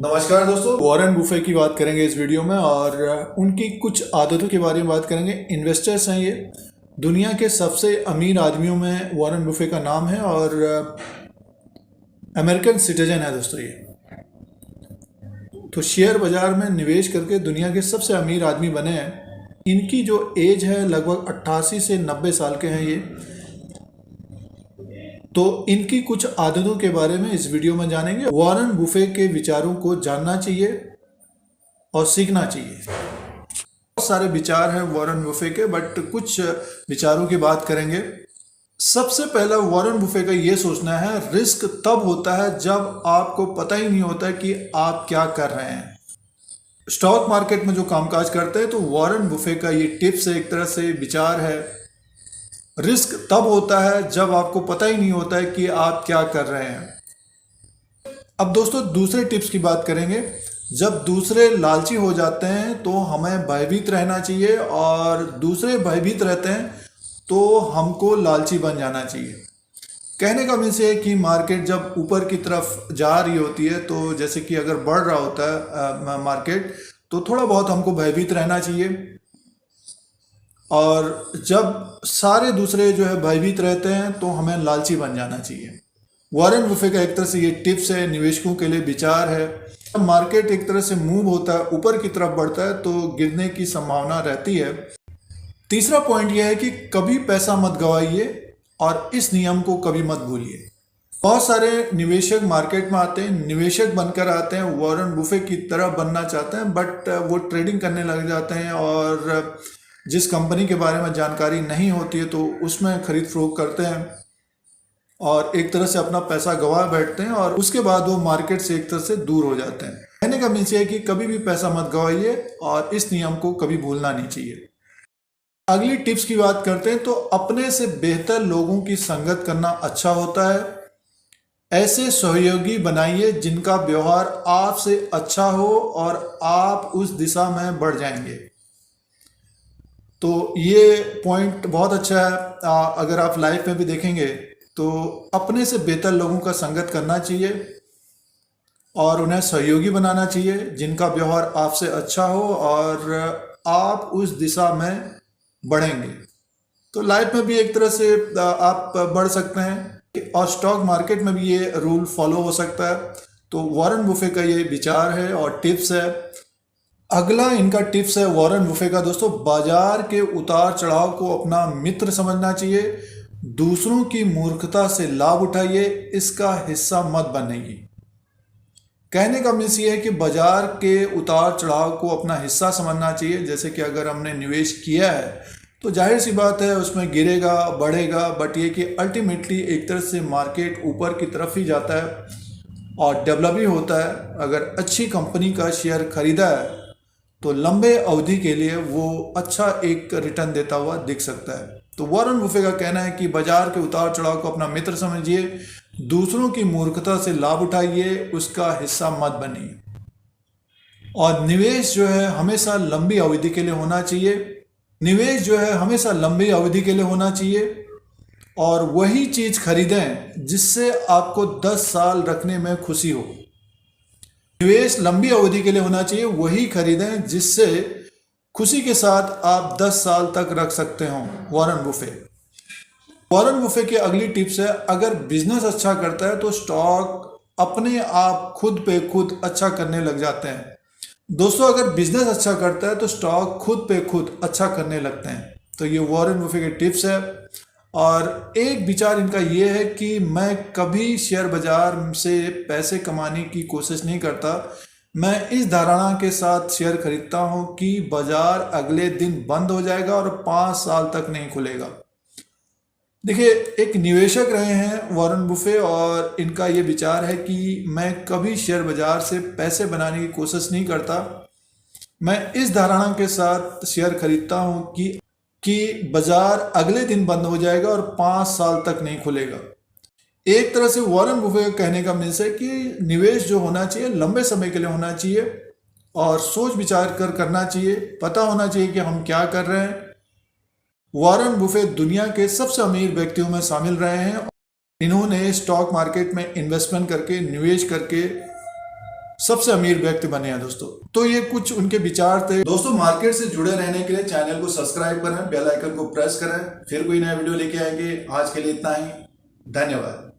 नमस्कार दोस्तों, Warren Buffett की बात करेंगे इस वीडियो में और उनकी कुछ आदतों के बारे में बात करेंगे। इन्वेस्टर्स हैं ये, दुनिया के सबसे अमीर आदमियों में वॉरेन बुफे का नाम है और अमेरिकन सिटीजन है दोस्तों ये। तो शेयर बाजार में निवेश करके दुनिया के सबसे अमीर आदमी बने हैं। इनकी जो एज है लगभग 88 से 90 साल के हैं ये। तो इनकी कुछ आदतों के बारे में इस वीडियो में जानेंगे। वॉरेन बुफे के विचारों को जानना चाहिए और सीखना चाहिए। बहुत सारे विचार हैं वॉरेन बुफे के, बट कुछ विचारों की बात करेंगे। सबसे पहला वॉरेन बुफे का ये सोचना है, रिस्क तब होता है जब आपको पता ही नहीं होता कि आप क्या कर रहे हैं। स्टॉक मार्केट में जो कामकाज करते हैं तो वॉरेन बुफे का ये टिप्स है, एक तरह से विचार है। रिस्क तब होता है जब आपको पता ही नहीं होता है कि आप क्या कर रहे हैं। अब दोस्तों दूसरे टिप्स की बात करेंगे। जब दूसरे लालची हो जाते हैं तो हमें भयभीत रहना चाहिए, और दूसरे भयभीत रहते हैं तो हमको लालची बन जाना चाहिए। कहने का मीन्स है कि मार्केट जब ऊपर की तरफ जा रही होती है, तो जैसे कि अगर बढ़ रहा होता है मार्केट, तो थोड़ा बहुत हमको भयभीत रहना चाहिए। और जब सारे दूसरे जो है भयभीत रहते हैं तो हमें लालची बन जाना चाहिए। वॉरेन बुफे का एक तरह से ये टिप्स है, निवेशकों के लिए विचार है। मार्केट एक तरह से मूव होता है, ऊपर की तरफ बढ़ता है तो गिरने की संभावना रहती है। तीसरा पॉइंट यह है कि कभी पैसा मत गवाइए और इस नियम को कभी मत भूलिए। बहुत सारे निवेशक मार्केट में आते हैं, निवेशक बनकर आते हैं, वॉरेन बुफे की तरह बनना चाहते हैं, बट वो ट्रेडिंग करने लग जाते हैं और जिस कंपनी के बारे में जानकारी नहीं होती है तो उसमें खरीद फरोख्त करते हैं और एक तरह से अपना पैसा गंवा बैठते हैं, और उसके बाद वो मार्केट से एक तरह से दूर हो जाते हैं। कहने का मीन्स है कि कभी भी पैसा मत गंवाइए और इस नियम को कभी भूलना नहीं चाहिए। अगली टिप्स की बात करते हैं तो अपने से बेहतर लोगों की संगत करना अच्छा होता है। ऐसे सहयोगी बनाइए जिनका व्यवहार आपसे अच्छा हो और आप उस दिशा में बढ़ जाएंगे। तो ये पॉइंट बहुत अच्छा है। अगर आप लाइफ में भी देखेंगे तो अपने से बेहतर लोगों का संगत करना चाहिए और उन्हें सहयोगी बनाना चाहिए जिनका व्यवहार आपसे अच्छा हो और आप उस दिशा में बढ़ेंगे। तो लाइफ में भी एक तरह से आप बढ़ सकते हैं और स्टॉक मार्केट में भी ये रूल फॉलो हो सकता है। तो वॉरेन बुफे का ये विचार है और टिप्स है। अगला इनका टिप्स है वॉरेन बुफे का दोस्तों, बाजार के उतार चढ़ाव को अपना मित्र समझना चाहिए। दूसरों की मूर्खता से लाभ उठाइए, इसका हिस्सा मत बनिए। कहने का मीन्स ये है कि बाजार के उतार चढ़ाव को अपना हिस्सा समझना चाहिए। जैसे कि अगर हमने निवेश किया है तो जाहिर सी बात है उसमें गिरेगा बढ़ेगा, बट ये कि अल्टीमेटली एक तरह से मार्केट ऊपर की तरफ ही जाता है और डेवलप ही होता है। अगर अच्छी कंपनी का शेयर खरीदा है तो लंबे अवधि के लिए वो अच्छा एक रिटर्न देता हुआ दिख सकता है। तो वॉरेन बुफे का कहना है कि बाजार के उतार चढ़ाव को अपना मित्र समझिए, दूसरों की मूर्खता से लाभ उठाइए, उसका हिस्सा मत बनिए। और निवेश जो है हमेशा लंबी अवधि के लिए होना चाहिए। निवेश जो है हमेशा लंबी अवधि के लिए होना चाहिए और वही चीज खरीदें जिससे आपको 10 साल रखने में खुशी हो। निवेश लंबी अवधि के लिए होना चाहिए, वही खरीदें जिससे खुशी के साथ आप 10 साल तक रख सकते हो। वॉरेन बुफे की अगली टिप्स है, अगर बिजनेस अच्छा करता है तो स्टॉक अपने आप खुद पे खुद अच्छा करने लग जाते हैं। दोस्तों अगर बिजनेस अच्छा करता है तो स्टॉक खुद पे खुद अच्छा करने लगते हैं। तो ये वॉरेन बुफे के टिप्स है। और एक विचार इनका ये है कि मैं कभी शेयर बाजार से पैसे कमाने की कोशिश नहीं करता। मैं इस धारणा के साथ शेयर खरीदता हूं कि बाजार अगले दिन बंद हो जाएगा और 5 साल तक नहीं खुलेगा। देखिए, एक निवेशक रहे हैं वॉरेन बुफे और इनका ये विचार है कि मैं कभी शेयर बाजार से पैसे बनाने की कोशिश नहीं करता। मैं इस धारणा के साथ शेयर खरीदता हूं कि बाजार अगले दिन बंद हो जाएगा और 5 साल तक नहीं खुलेगा। एक तरह से वॉरेन बुफे का कहने का मीन्स है कि निवेश जो होना चाहिए लंबे समय के लिए होना चाहिए और सोच विचार कर करना चाहिए, पता होना चाहिए कि हम क्या कर रहे हैं। वॉरेन बुफे दुनिया के सबसे अमीर व्यक्तियों में शामिल रहे हैं। इन्होंने स्टॉक मार्केट में इन्वेस्टमेंट करके, निवेश करके सबसे अमीर व्यक्ति बने हैं दोस्तों। तो ये कुछ उनके विचार थे दोस्तों। मार्केट से जुड़े रहने के लिए चैनल को सब्सक्राइब करें, बेल आइकन को प्रेस करें। फिर कोई नया वीडियो लेके आएंगे। आज के लिए इतना ही, धन्यवाद।